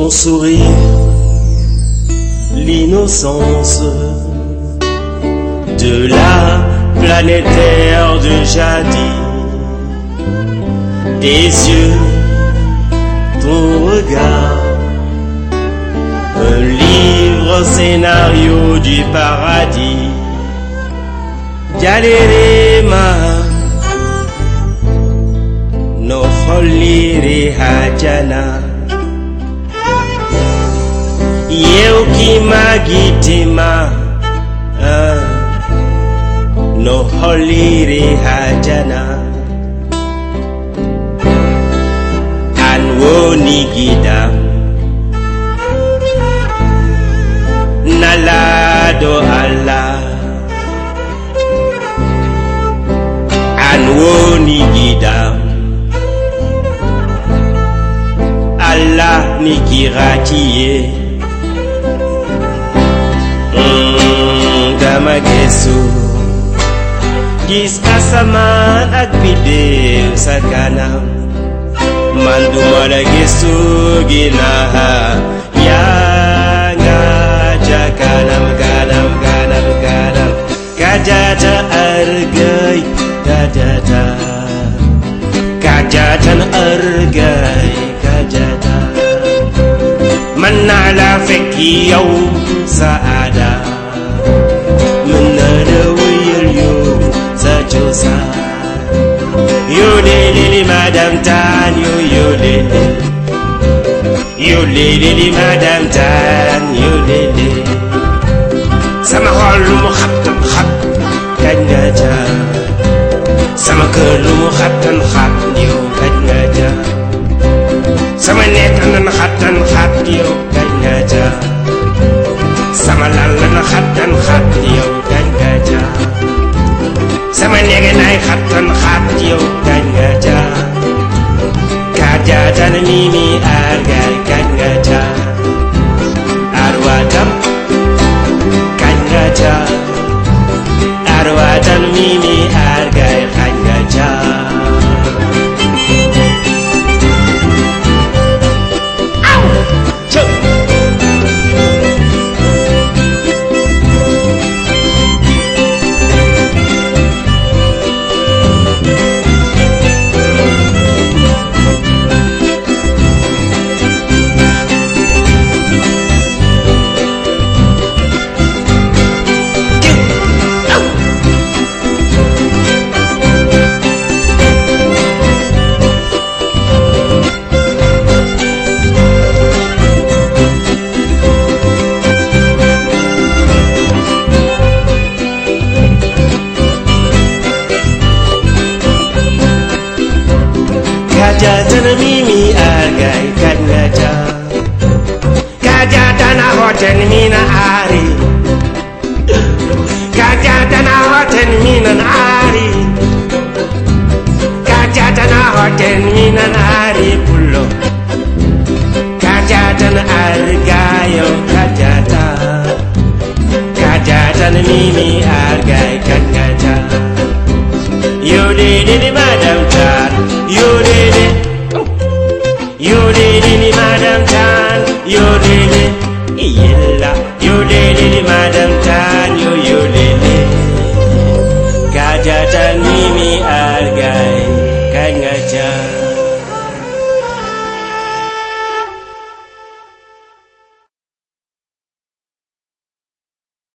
Ton sourire, l'innocence de la planète Terre de jadis. Tes yeux, ton regard, un livre scénario du paradis. Jalerema no holiri hajana Yeu kimagitima no holiri hajana Anwoni gidam Nalado Allah Anwoni gidam Allah nikiratie Dama gesu Gis asaman ak biddew sa kanam Man duma la gesu ginaha yaa nga ca kanam kanam kanam kanam Kajata argay kajata Kajatan argay kajata Man naa la fekki yow saada Man naa la wéyal yow sa cosaan Yo lelele Madame Tan yo lele Yo lelele Madame Tan yo lele Sama xol lu mu xattan xat kañ nga ja Sama kër lu mu xattan xat yow kañ nga ja Sama nekk na xattan xat yow kañ nga ja Sama lal na xattan xat yow kañ nga ja Sama nege nay xattan xat yow kañ nga ja Kajatan mimi argay kañ nga ja Arwatam kañ nga ja Arwatan mimi argay kañ nga ja Kajatan mimi argay kañ nga ja Kajatan hoten mina ari Kajatan hoten mina ari Kajatan hoten mina ari pullo Kajatan argayo kajatan Kajatan mimi argay kañ nga ja Yo lelele Madame Tan Yo lele Madame Tan Yo lele Yella Yo lele Madame Tan Yo lele Kajatan